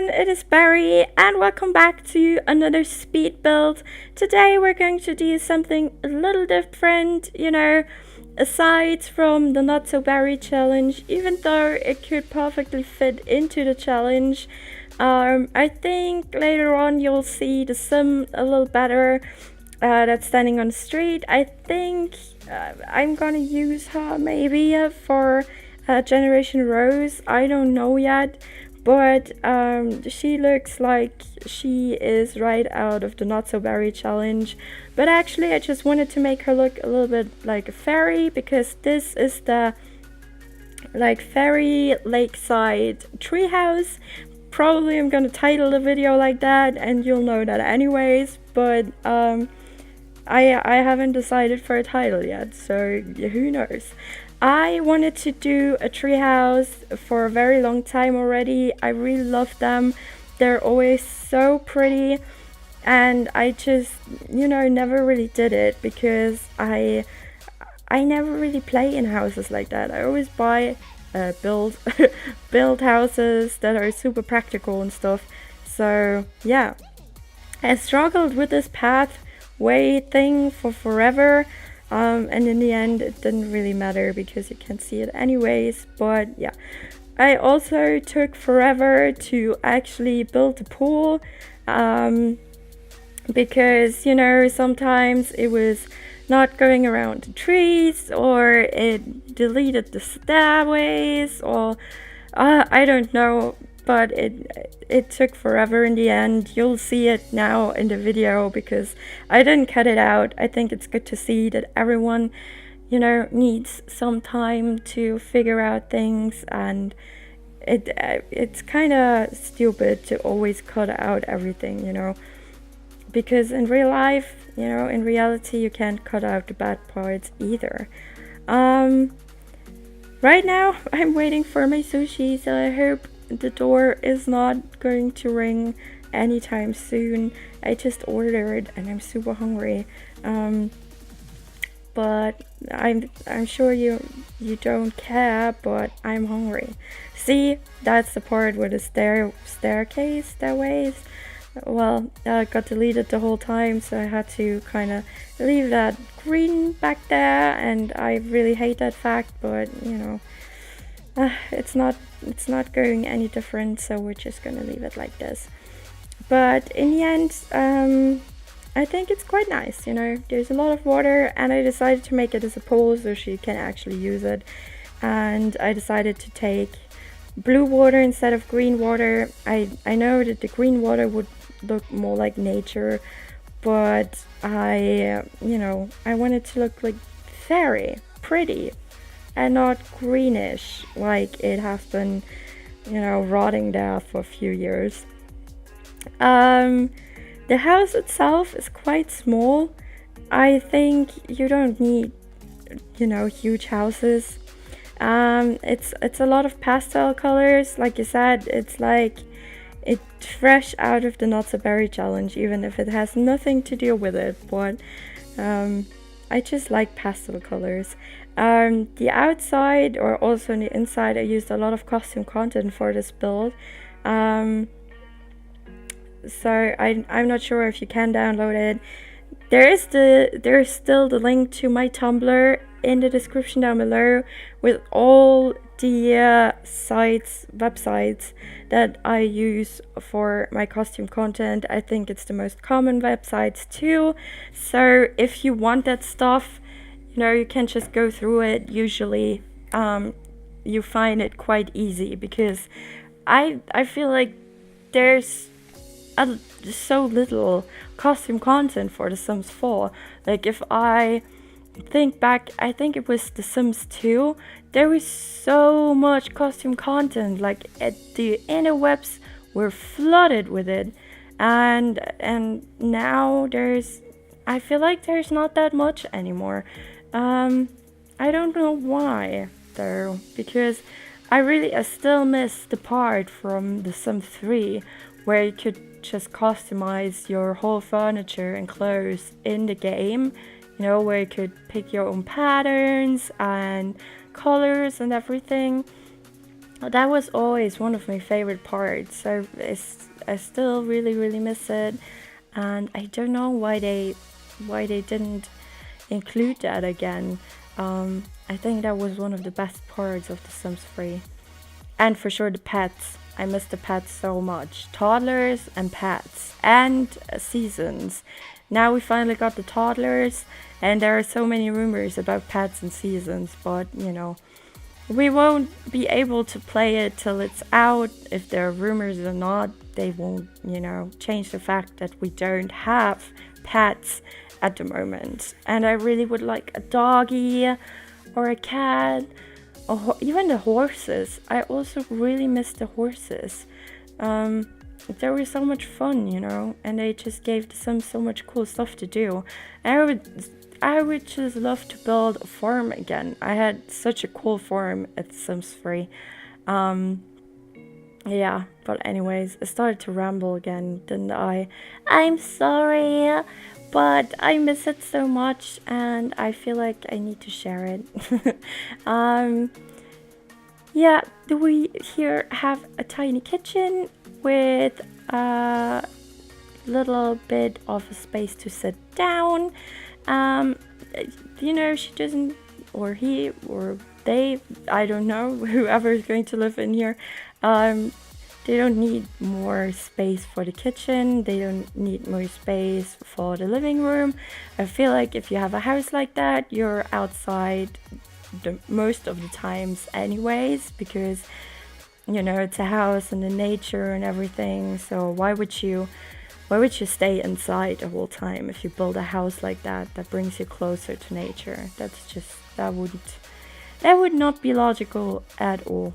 everyone, it is Barry and welcome back to another speed build. Today we're going to do something a little different, aside from the Not So Barry challenge, even though it could perfectly fit into the challenge. I think later on you'll see the sim a little better that's standing on the street. I think I'm gonna use her maybe for Generation Rose. I don't know yet. But she looks like she is right out of the Not So Berry challenge. But actually I just wanted to make her look a little bit like a fairy, because this is the fairy lakeside treehouse. Probably I'm gonna title the video like that and you'll know that anyways, but I haven't decided for a title yet, so who knows. I wanted to do a treehouse for a very long time already. I really love them. They're always so pretty, and I just, never really did it because I never really play in houses like that. I always buy build build houses that are super practical and stuff. So yeah, I struggled with this pathway thing for forever. And in the end it didn't really matter because you can't see it anyways. But yeah, I also took forever to actually build a pool, because sometimes it was not going around the trees, or it deleted the stairways, or I don't know, but it took forever in the end. You'll see it now in the video because I didn't cut it out. I think it's good to see that everyone, needs some time to figure out things, and it's kind of stupid to always cut out everything, because in real life, in reality, you can't cut out the bad parts either. Right now, I'm waiting for my sushi, so I hope the door is not going to ring anytime soon. I just ordered and I'm super hungry. But I'm sure you don't care, but I'm hungry. See, that's the part with the stairways. Well, got deleted the whole time, so I had to kind of leave that green back there, and I really hate that fact, but it's not going any different, so we're just gonna leave it like this. But in the end, I think it's quite nice. There's a lot of water, and I decided to make it as a pool so she can actually use it. And I decided to take blue water instead of green water. I know that the green water would look more like nature, but I wanted to look like fairy, pretty, and not greenish like it has been, rotting there for a few years. The house itself is quite small. I think you don't need, huge houses. It's a lot of pastel colors. Like you said, it's like it's fresh out of the Not So Berry challenge, even if it has nothing to do with it. But I just like pastel colors. The outside, or also on the inside, I used a lot of costume content for this build. So I'm not sure if you can download it. There's still the link to my Tumblr in the description down below, with all the websites that I use for my costume content. I think it's the most common websites too. So if you want that stuff, you can just go through it. Usually you find it quite easy, because I feel like there's so little costume content for The Sims 4. Like, if I think back, I think it was The Sims 2, there was so much costume content. Like, the interwebs were flooded with it, and now I feel like there's not that much anymore. I don't know why though, because I still miss the part from The Sims 3 where you could just customize your whole furniture and clothes in the game, where you could pick your own patterns and colors and everything. That was always one of my favorite parts. I still really really miss it, and I don't know why they didn't include that again. I think that was one of the best parts of The Sims 3. And for sure, the pets. I miss the pets so much. Toddlers and pets and seasons. Now we finally got the toddlers, and there are so many rumors about pets and seasons, but we won't be able to play it till it's out. If there are rumors or not, they won't, change the fact that we don't have pets at the moment. And I really would like a doggy or a cat, or even the horses. I also really miss the horses. They were so much fun, and they just gave the Sims so much cool stuff to do. I would just love to build a farm again. I had such a cool farm at Sims 3. Yeah, but anyways, I started to ramble again, didn't I? I'm sorry, but I miss it so much and I feel like I need to share it. um, yeah, we here have a tiny kitchen with a little bit of a space to sit down. Um, she doesn't, or he, or they, I don't know, whoever is going to live in here, they don't need more space for the kitchen. They don't need more space for the living room. I feel like if you have a house like that, you're outside the most of the times anyways, because it's a house and the nature and everything. So why would you stay inside the whole time if you build a house like that brings you closer to nature? That would not be logical at all.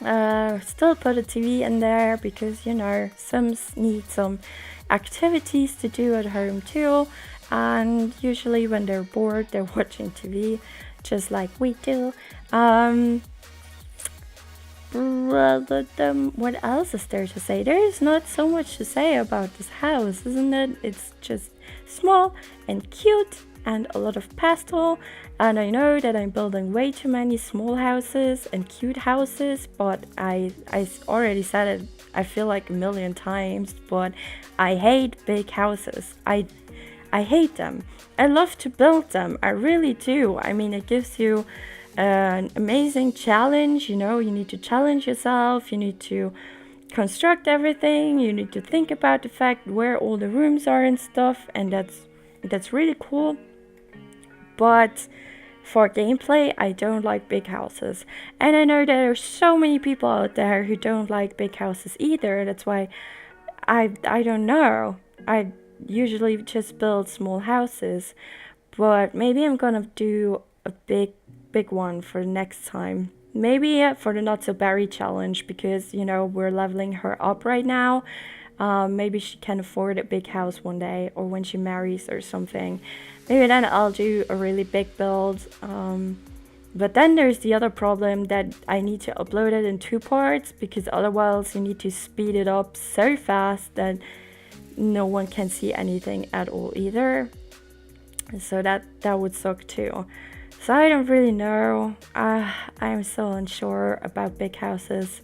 Still put a TV in there because Sims need some activities to do at home too, and usually when they're bored they're watching TV just like we do. What else is there to say? There is not so much to say about this house, isn't it? It's just small and cute and a lot of pastel. And I know that I'm building way too many small houses and cute houses, but I already said it, I feel like a million times, but I hate big houses. I hate them. I love to build them. I really do. I mean, it gives you an amazing challenge. You need to challenge yourself. You need to construct everything. You need to think about the fact where all the rooms are and stuff, and that's really cool. But for gameplay, I don't like big houses. And I know there are so many people out there who don't like big houses either. That's why I don't know. I usually just build small houses. But maybe I'm gonna do a big one for next time. Maybe for the Not So Berry challenge, because we're leveling her up right now. Maybe she can afford a big house one day, or when she marries or something. Maybe then I'll do a really big build. But then there's the other problem that I need to upload it in 2 parts, because otherwise you need to speed it up so fast that no one can see anything at all either. So that would suck too. So I don't really know. I'm so unsure about big houses.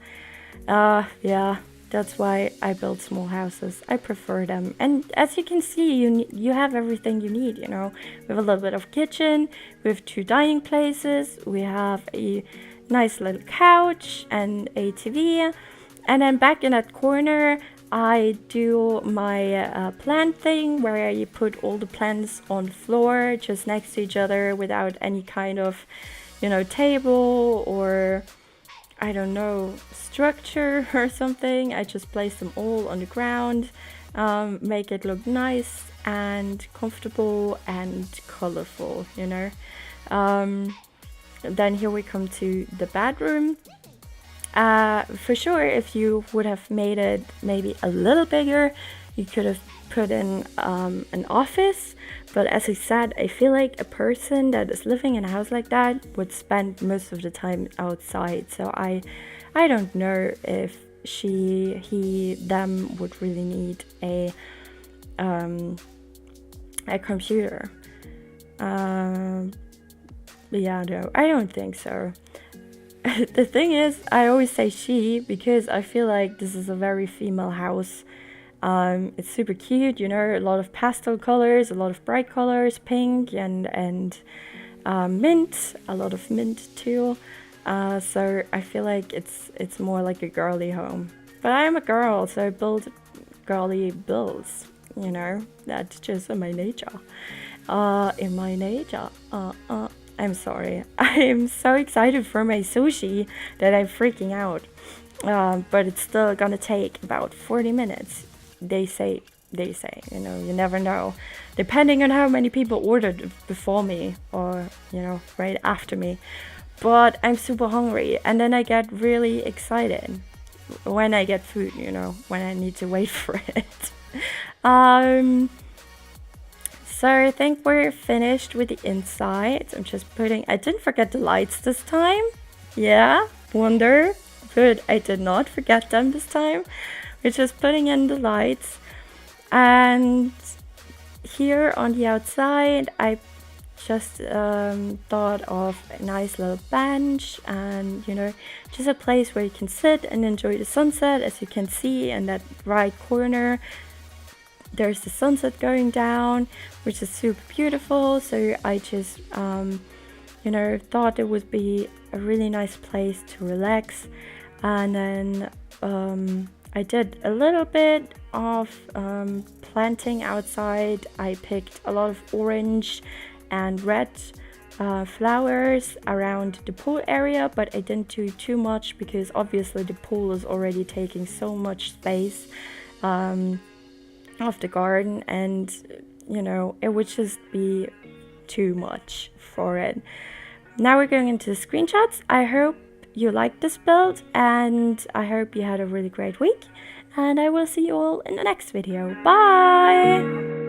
Yeah, that's why I build small houses. I prefer them. And as you can see, you have everything you need, We have a little bit of kitchen, we have 2 dining places, we have a nice little couch and a TV. And then back in that corner, I do my plant thing where you put all the plants on the floor just next to each other without any kind of, table or, I don't know, structure or something. I just place them all on the ground, make it look nice and comfortable and colorful, Then here we come to the bedroom. For sure, if you would have made it maybe a little bigger, you could have put in an office. But as I said, I feel like a person that is living in a house like that would spend most of the time outside. So I don't know if them would really need a computer. Yeah, no, I don't think so. the thing is, I always say she because I feel like this is a very female house. It's super cute, you know, a lot of pastel colors, a lot of bright colors, pink and mint, a lot of mint too. So I feel like it's more like a girly home. But I am a girl, so I build girly builds. You know, that's just in my nature. In my nature. I'm sorry. I am so excited for my sushi that I'm freaking out. But it's still gonna take about 40 minutes. They say, you know, you never know. Depending on how many people ordered before me or, you know, right after me. But I'm super hungry and then I get really excited when I get food, you know, when I need to wait for it. So I think we're finished with the inside. I'm just I didn't forget the lights this time. Yeah, wonder. But I did not forget them this time. We're just putting in the lights. And here on the outside, I just thought of a nice little bench and, you know, just a place where you can sit and enjoy the sunset. As you can see in that right corner, there's the sunset going down, which is super beautiful. So I just, you know, thought it would be a really nice place to relax. And then I did a little bit of planting outside. I picked a lot of orange and red flowers around the pool area, but I didn't do too much because obviously the pool is already taking so much space of the garden, and you know, it would just be too much for it. Now we're going into the screenshots. I hope you liked this build and I hope you had a really great week, and I will see you all in the next video. Bye!